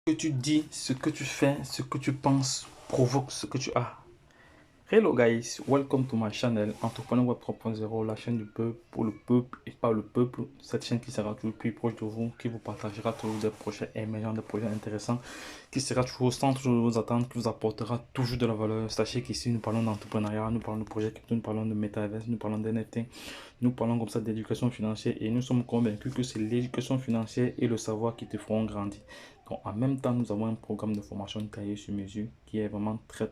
Que tu dis, ce que tu fais, ce que tu penses provoque ce que tu as. Hello guys, welcome to my channel Entrepreneur Web 3.0, la chaîne du peuple, pour le peuple et par le peuple. Cette chaîne qui sera toujours plus proche de vous, qui vous partagera toujours des projets émergents, des projets intéressants, qui sera toujours au centre de vos attentes, qui vous apportera toujours de la valeur. Sachez qu'ici nous parlons d'entrepreneuriat, nous parlons de projets crypto, nous parlons de métaverse, nous parlons d'NFT, nous parlons comme ça d'éducation financière et nous sommes convaincus que c'est l'éducation financière et le savoir qui te feront grandir. Donc en même temps, nous avons un programme de formation taillé sur mesure qui est vraiment très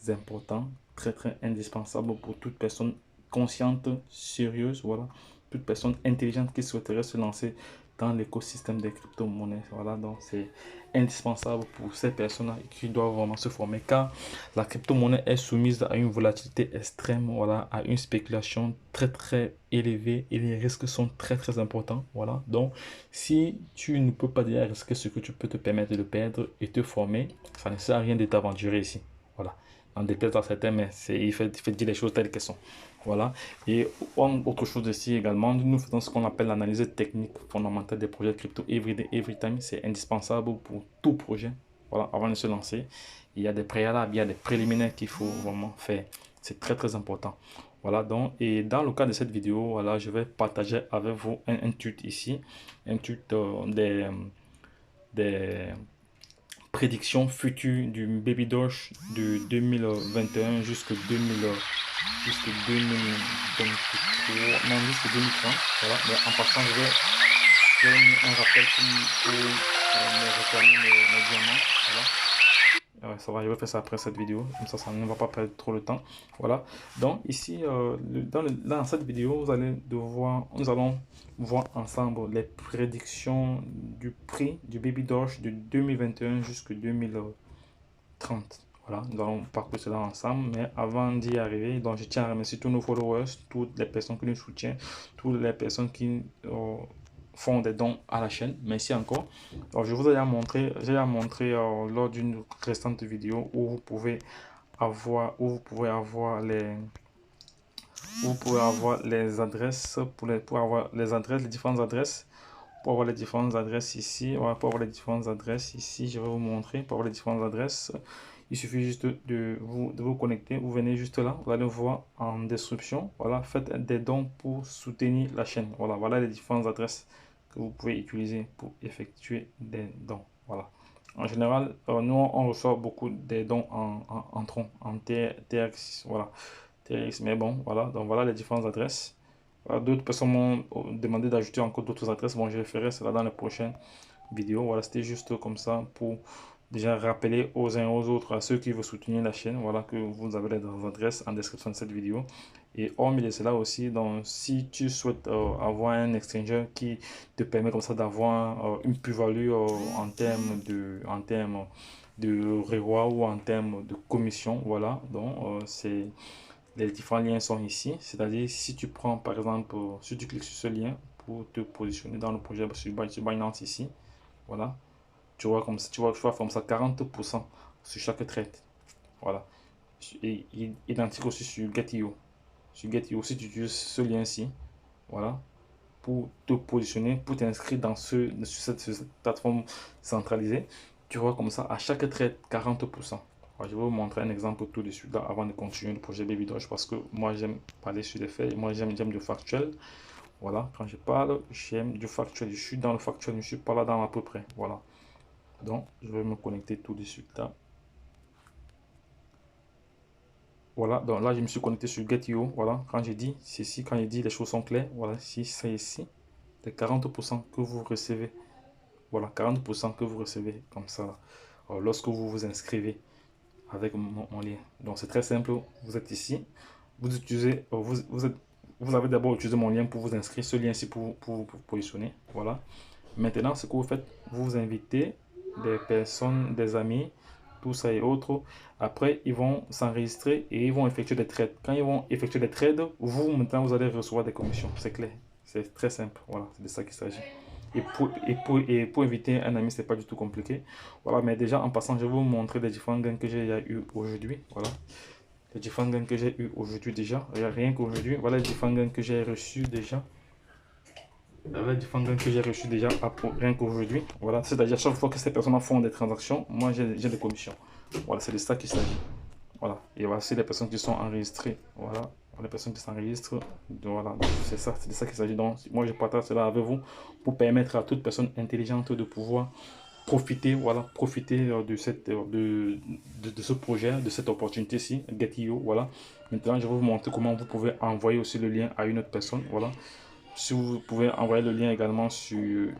important, très indispensable pour toute personne consciente, sérieuse, voilà, toute personne intelligente qui souhaiterait se lancer dans l'écosystème des crypto-monnaies. Voilà, donc c'est indispensable pour ces personnes qui doivent vraiment se former car la crypto-monnaie est soumise à une volatilité extrême, voilà, à une spéculation très élevée et les risques sont très importants. Voilà, donc si tu ne peux pas déjà risquer ce que tu peux te permettre de perdre et te former, ça ne sert à rien de t'aventurer ici. Voilà. En déplaise à certains, mais il faut dire les choses telles qu'elles sont. Voilà. Et autre chose ici également, nous faisons ce qu'on appelle l'analyse technique fondamentale des projets crypto every day, every time. C'est indispensable pour tout projet. Voilà, avant de se lancer, il y a des préalables, il y a des préliminaires qu'il faut vraiment faire. C'est très important. Voilà, donc, et dans le cas de cette vidéo, voilà, je vais partager avec vous un tweet ici, un tweet des prédictions futures du Baby Doge de 2021 jusqu'à 2023, non, jusqu'à 2030. Voilà, mais en passant, je vais un rappel pour me réclamer mes diamants. Voilà. Ça va, je vais faire ça après cette vidéo, comme ça ne va pas perdre trop le temps. Voilà, donc ici, dans cette vidéo, nous allons voir ensemble les prédictions du prix du Baby Doge de 2021 jusqu'à 2030. Voilà, nous allons parcourir cela ensemble, mais avant d'y arriver, donc je tiens à remercier tous nos followers, toutes les personnes qui nous soutiennent, toutes les personnes qui font des dons à la chaîne. Merci encore. Alors, je vous ai montré, lors d'une restante vidéo où vous pouvez avoir, les adresses pour avoir les adresses, les différentes adresses. Pour avoir les différentes adresses ici, voilà, pour avoir les différentes adresses ici, je vais vous montrer. Pour avoir les différentes adresses, il suffit juste de vous connecter. Vous venez juste là, vous allez voir en description. Voilà, faites des dons pour soutenir la chaîne. Voilà les différentes adresses que vous pouvez utiliser pour effectuer des dons. Voilà. En général, nous on reçoit beaucoup des dons en tronc, en TRX. Voilà, TRX. Mais bon, voilà. Donc voilà les différentes adresses. D'autres personnes m'ont demandé d'ajouter encore d'autres adresses. Bon, je le ferai cela dans les prochaines vidéos. Voilà, c'était juste comme ça pour déjà rappeler aux uns et aux autres, à ceux qui veulent soutenir la chaîne, voilà, que vous avez les adresses en description de cette vidéo. Et hormis de cela aussi, donc, si tu souhaites avoir un exchanger qui te permet comme ça d'avoir une plus-value en termes de reward ou en termes de commission, voilà, donc c'est les différents liens sont ici, c'est-à-dire si tu prends par exemple, si tu cliques sur ce lien pour te positionner dans le projet sur Binance ici, voilà, tu vois comme ça, tu vois comme ça 40% sur chaque trade, voilà, et identique aussi sur Get.io. Sur Get.io, si tu utilises ce lien-ci, voilà, pour te positionner, pour t'inscrire sur cette plateforme centralisée, tu vois comme ça à chaque trade 40%. Alors, je vais vous montrer un exemple tout de suite là, avant de continuer le projet Baby Doge, parce que moi j'aime parler sur les faits, moi j'aime du factuel. Voilà, quand je parle, j'aime du factuel, je suis dans le factuel, je ne suis pas là dans à peu près. Voilà, donc je vais me connecter tout de suite là. Voilà, donc là je me suis connecté sur Get.io. Voilà, quand j'ai dit ceci, quand j'ai dit les choses sont claires, voilà, si c'est ici, les 40% que vous recevez. Voilà, 40% que vous recevez comme ça lorsque vous vous inscrivez avec mon lien. Donc c'est très simple, vous êtes ici, vous utilisez, vous avez d'abord utilisé mon lien pour vous inscrire, ce lien-ci pour vous positionner. Voilà. Maintenant, ce que vous faites, vous invitez des personnes, des amis, tout ça et autres. Après, ils vont s'enregistrer et ils vont effectuer des trades. Quand ils vont effectuer des trades, vous, maintenant, vous allez recevoir des commissions. C'est clair. C'est très simple. Voilà, c'est de ça qu'il s'agit. Et pour inviter un ami, c'est pas du tout compliqué. Voilà, mais déjà, en passant, je vais vous montrer les différents gains que j'ai eu aujourd'hui. Voilà. Les différents gains que j'ai eu aujourd'hui déjà. Rien qu'aujourd'hui, voilà les différents gains que j'ai reçus déjà. les différents gains que j'ai reçus déjà rien qu'aujourd'hui. Voilà, c'est-à-dire chaque fois que ces personnes font des transactions, moi j'ai des commissions. Voilà, c'est de ça qu'il s'agit. Voilà, et voici les personnes qui sont enregistrées. Voilà, les personnes qui s'enregistrent. Voilà, c'est ça, c'est de ça qu'il s'agit. Donc, moi je partage cela avec vous pour permettre à toute personne intelligente de pouvoir profiter, voilà, profiter de, de ce projet, de cette opportunité-ci, Get.io, voilà. Maintenant, je vais vous montrer comment vous pouvez envoyer aussi le lien à une autre personne, voilà. Si vous pouvez envoyer le lien également sur,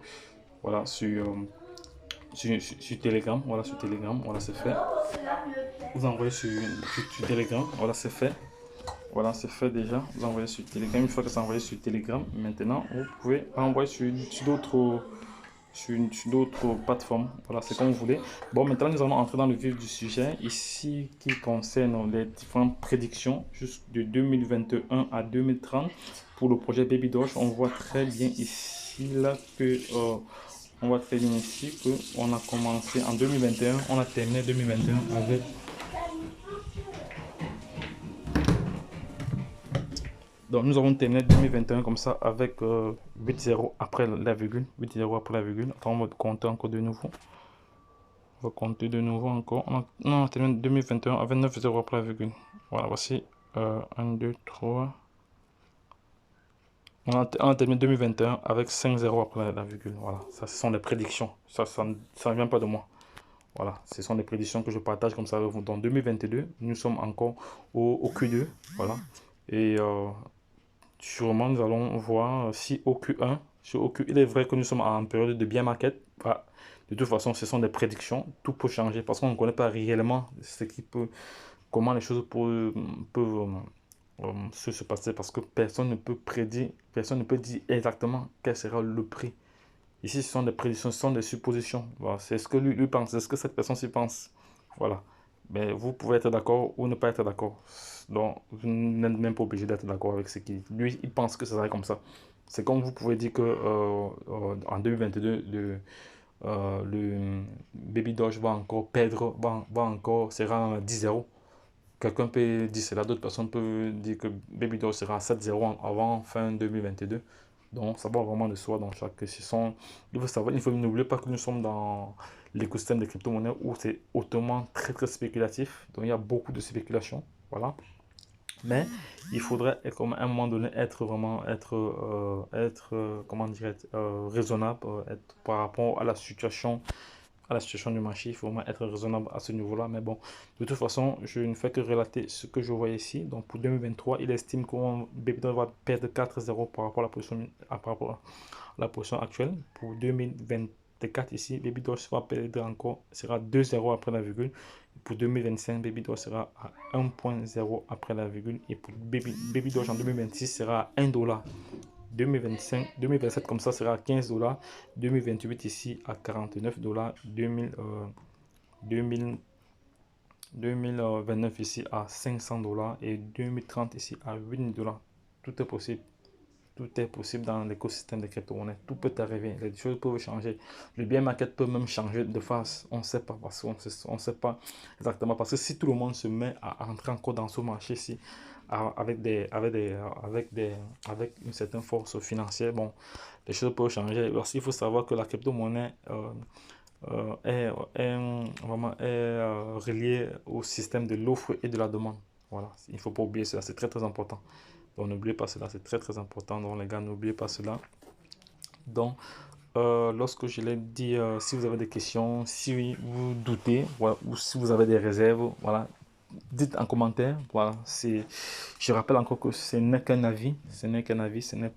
voilà, sur Telegram, voilà, sur Telegram, voilà, c'est fait. Vous envoyez sur Telegram, voilà, c'est fait. Voilà, c'est fait déjà. Vous envoyez sur Telegram. Une fois que c'est envoyé sur Telegram, maintenant, vous pouvez envoyer sur d'autres sur d'autres plateformes. Voilà, c'est comme vous voulez. Bon, maintenant, nous allons entrer dans le vif du sujet. Ici, qui concerne les différentes prédictions de 2021 à 2030 pour le projet Baby Doge. On voit très bien ici, là, que... on voit très bien ici qu'on a commencé en 2021, on a terminé 2021 avec... Donc nous avons terminé 2021 comme ça avec 8-0 après la virgule. 8-0 après la virgule. Attends, on va compter encore de nouveau. On va compter de nouveau encore. On a terminé 2021 avec 9-0 après la virgule. Voilà, voici 1, 2, 3. On a terminé 2021 avec 5-0 après la virgule. Voilà, ça ce sont des prédictions. Ça ne vient pas de moi. Voilà, ce sont des prédictions que je partage comme ça avec vous. Dans 2022, nous sommes encore au Q2. Voilà. Et sûrement, nous allons voir si au Q1, il est vrai que nous sommes en période de bear market. Bah, de toute façon, ce sont des prédictions. Tout peut changer parce qu'on ne connaît pas réellement ce qui peut, comment les choses peuvent se passer parce que personne ne peut prédire, personne ne peut dire exactement quel sera le prix. Ici, ce sont des prédictions, ce sont des suppositions. Voilà, c'est ce que lui pense, c'est ce que cette personne s'y pense. Voilà. Mais vous pouvez être d'accord ou ne pas être d'accord. Donc, vous n'êtes même pas obligé d'être d'accord avec ce qu'il dit. Lui, il pense que ce serait comme ça. C'est comme vous pouvez dire que en 2022, le Baby Doge va encore perdre, va encore, sera à 10-0. Quelqu'un peut dire cela, d'autres personnes peuvent dire que Baby Doll sera à 7-0 avant fin 2022. Donc ça va vraiment de soi dans chaque session. Il faut savoir, n'oubliez pas que nous sommes dans l'écosystème des crypto-monnaies où c'est hautement très spéculatif. Donc il y a beaucoup de spéculation. Voilà. Mais il faudrait comme à un moment donné être vraiment comment dire raisonnable être par rapport à la situation du marché. Il faut vraiment être raisonnable à ce niveau-là. Mais bon, de toute façon, je ne fais que relater ce que je vois ici. Donc pour 2023, il estime que BBDO va perdre 4-0 par rapport à la position actuelle. Pour 2024 ici, BBDO va perdre encore, sera 2-0 après la virgule. Pour 2025, BBDO sera à 1.0 après la virgule. Et pour BBDO en 2026 sera à 1 dollar. 2025, 2027 comme ça sera à 15 dollars, 2028 ici à 49 dollars, 2029 ici à 500 dollars et 2030 ici à 8 dollars. Tout est possible. Tout est possible dans l'écosystème des crypto-monnaies. Tout peut arriver. Les choses peuvent changer. Le bien market peut même changer de face. On ne sait pas parce qu'on ne sait pas exactement. Parce que si tout le monde se met à entrer encore dans ce marché-ci avec une certaine force financière, bon, les choses peuvent changer. Aussi, il faut savoir que la crypto-monnaie vraiment reliée au système de l'offre et de la demande. Voilà, il ne faut pas oublier cela. C'est très important. Donc n'oubliez pas cela, c'est très important. Donc les gars, n'oubliez pas cela. Donc lorsque je l'ai dit, si vous avez des questions, si vous doutez, voilà, ou si vous avez des réserves, voilà, dites en commentaire. Voilà, je rappelle encore que ce n'est qu'un avis, ce n'est qu'un avis, ce n'est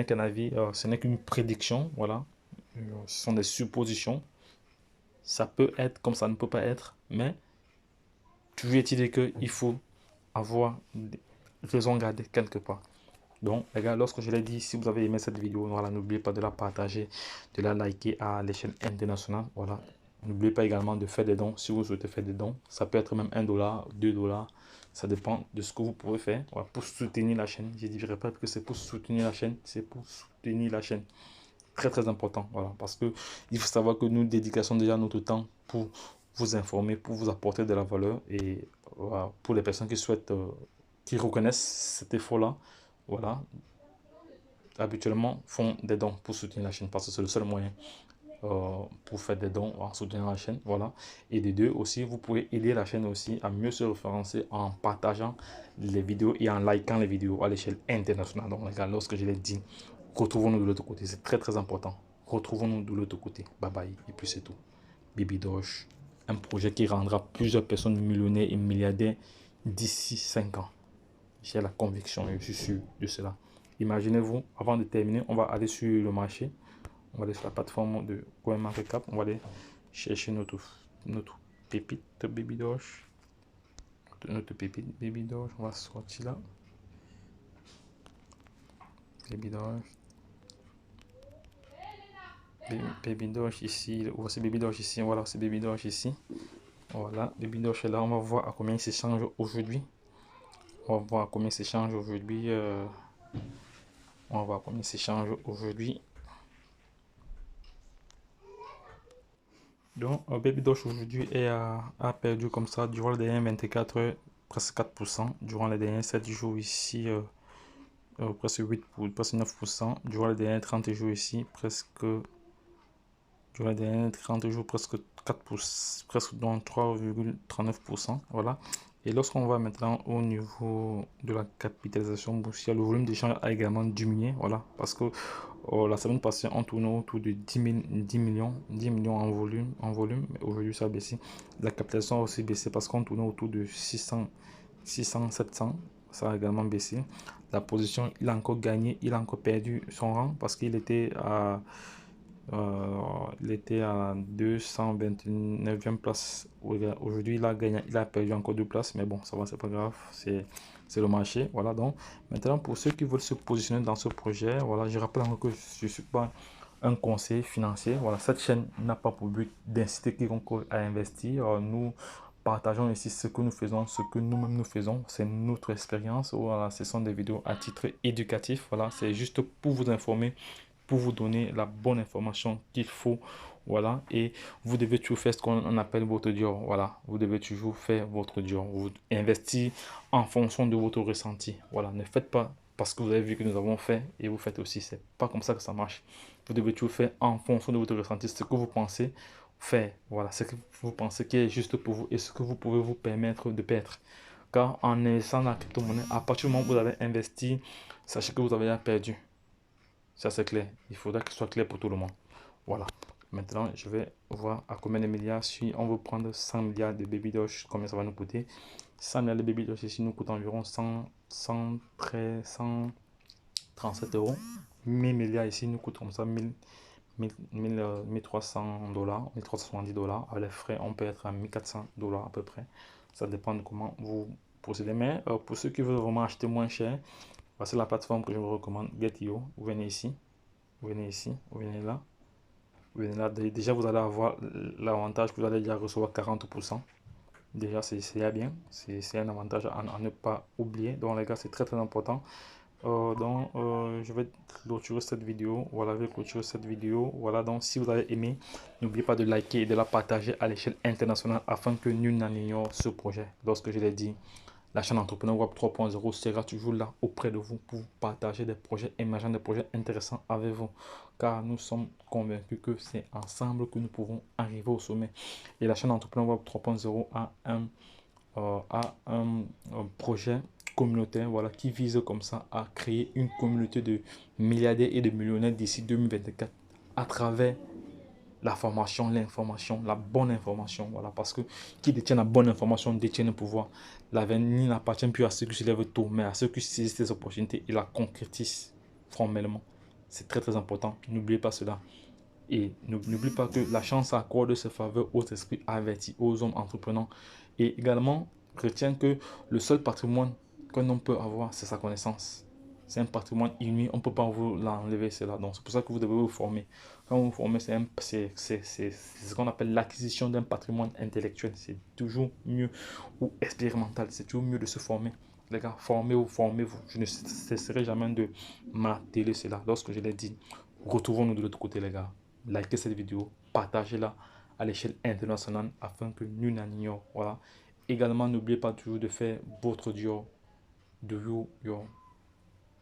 qu'un avis, ce n'est qu'une prédiction. Voilà, ce sont des suppositions. Ça peut être comme ça ne peut pas être, mais toujours est-il qu'il faut avoir raison garder quelque part. Donc, les gars, lorsque je l'ai dit, si vous avez aimé cette vidéo, voilà, n'oubliez pas de la partager, de la liker à l'échelle internationale. Voilà. N'oubliez pas également de faire des dons si vous souhaitez faire des dons. Ça peut être même 1 dollar, 2 dollars. Ça dépend de ce que vous pouvez faire voilà, pour soutenir la chaîne. Je ne dirais pas que c'est pour soutenir la chaîne, c'est pour soutenir la chaîne. Très important. Voilà, parce que il faut savoir que nous dédications déjà notre temps pour vous informer, pour vous apporter de la valeur. Et voilà, pour les personnes qui souhaitent, qui reconnaissent cet effort-là, voilà, habituellement font des dons pour soutenir la chaîne parce que c'est le seul moyen pour faire des dons en soutenant la chaîne. Voilà. Et de deux aussi, vous pouvez aider la chaîne aussi à mieux se référencer en partageant les vidéos et en likant les vidéos à l'échelle internationale. Donc, les gars, lorsque je l'ai dit, retrouvons-nous de l'autre côté. C'est très très important. Retrouvons-nous de l'autre côté. Bye bye. Et puis c'est tout. Baby Doge, un projet qui rendra plusieurs personnes millionnaires et milliardaires d'ici 5 ans. J'ai la conviction et je suis sûr de cela. Imaginez-vous, avant de terminer, on va aller sur le marché. On va aller sur la plateforme de CoinMarketCap. On va aller chercher notre pépite Baby Doge. Notre pépite Baby Doge. On va sortir là. Baby Doge. Baby Doge ici. Voici Baby Doge ici. Voilà, c'est Baby Doge ici. Voilà, Baby Doge est là. On va voir à combien il s'échange aujourd'hui. On va voir combien il s'échange aujourd'hui. On va voir combien il s'échange aujourd'hui. Donc, Baby Doge aujourd'hui a perdu comme ça durant les dernières 24 heures presque 4%. Durant les derniers 7 jours ici, presque 8 presque 9%. Durant les derniers 30 jours ici, durant les derniers 30 jours, presque 4%, presque dans 3,39%. Voilà. Et lorsqu'on va maintenant au niveau de la capitalisation boursière, le volume d'échange a également diminué. Voilà. Parce que la semaine passée, on tournait autour de 10 millions en volume. Mais aujourd'hui, ça a baissé. La capitalisation a aussi baissé parce qu'on tournait autour de 600, 700. Ça a également baissé. La position, il a encore gagné, il a encore perdu son rang parce qu'il était à 229e place. Aujourd'hui, il a gagné, il a perdu encore 2 places, mais bon, ça va, c'est pas grave, c'est le marché. Voilà, donc maintenant, pour ceux qui veulent se positionner dans ce projet, voilà, je rappelle encore que je ne suis pas un conseiller financier. Voilà, cette chaîne n'a pas pour but d'inciter quiconque à investir. Nous partageons ici ce que nous faisons, ce que nous-mêmes nous faisons, c'est notre expérience. Voilà, ce sont des vidéos à titre éducatif. Voilà, c'est juste pour vous informer, pour vous donner la bonne information qu'il faut. Voilà, et vous devez toujours faire ce qu'on appelle votre dur. Voilà, vous devez toujours faire votre dur. Vous investir en fonction de votre ressenti. Voilà, ne faites pas parce que vous avez vu que nous avons fait et vous faites aussi. C'est pas comme ça que ça marche. Vous devez toujours faire en fonction de votre ressenti, ce que vous pensez faire. Voilà, ce que vous pensez qui est juste pour vous et ce que vous pouvez vous permettre de perdre. Car en investissant dans la crypto-monnaie, à partir du moment où vous avez investi, sachez que vous avez perdu. Ça, c'est clair. Il faudra que ce soit clair pour tout le monde. Voilà. Maintenant, je vais voir à combien de milliards, si on veut prendre 100 milliards de Baby Doge, combien ça va nous coûter. 100 milliards de Baby Doge ici nous coûte environ 137 euros. 1000 milliards ici nous coûte comme ça 1300 dollars, 1370 dollars. À les frais, on peut être à 1400 dollars à peu près. Ça dépend de comment vous procédez. Mais pour ceux qui veulent vraiment acheter moins cher, voici la plateforme que je vous recommande, Get.io. Vous venez ici, vous venez là. Vous venez là. Déjà, vous allez avoir l'avantage que vous allez déjà recevoir 40%. Déjà, c'est bien. C'est un avantage à ne pas oublier. Donc, les gars, c'est très très important. Je vais clôturer cette vidéo. Voilà, je vais clôturer cette vidéo. Voilà, donc si vous avez aimé, n'oubliez pas de liker et de la partager à l'échelle internationale afin que nul n'en ignore ce projet. Lorsque je l'ai dit, la chaîne Entrepreneur Web 3.0 sera toujours là auprès de vous pour partager des projets émergents, des projets intéressants avec vous. Car nous sommes convaincus que c'est ensemble que nous pouvons arriver au sommet. Et la chaîne Entrepreneur Web 3.0 a un projet communautaire, voilà, qui vise comme ça à créer une communauté de milliardaires et de millionnaires d'ici 2024 à travers la formation, l'information, la bonne information. Voilà, parce que qui détient la bonne information détient le pouvoir. L'avenir n'appartient plus à ceux qui se lèvent tôt, mais à ceux qui saisissent ces opportunités et la concrétisent formellement. C'est très très important. N'oubliez pas cela. Et n'oublie pas que la chance accorde ses faveurs aux esprits avertis, aux hommes entreprenants. Et également, retiens que le seul patrimoine qu'un homme peut avoir, c'est sa connaissance. C'est un patrimoine inouï, on ne peut pas vous l'enlever cela. Donc c'est pour ça que vous devez vous former. Quand vous vous formez, c'est ce qu'on appelle l'acquisition d'un patrimoine intellectuel. C'est toujours mieux, ou expérimental, c'est toujours mieux de se former. Les gars, formez-vous, formez-vous. Je ne cesserai jamais de marteler cela. Lorsque je l'ai dit, retrouvons-nous de l'autre côté, les gars. Likez cette vidéo, partagez-la à l'échelle internationale afin que nul n'en ignore. Voilà. Également, n'oubliez pas toujours de faire votre job. Do your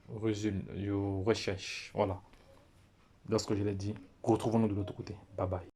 recherche. Voilà. Lorsque je l'ai dit, retrouvons-nous de l'autre côté. Bye bye.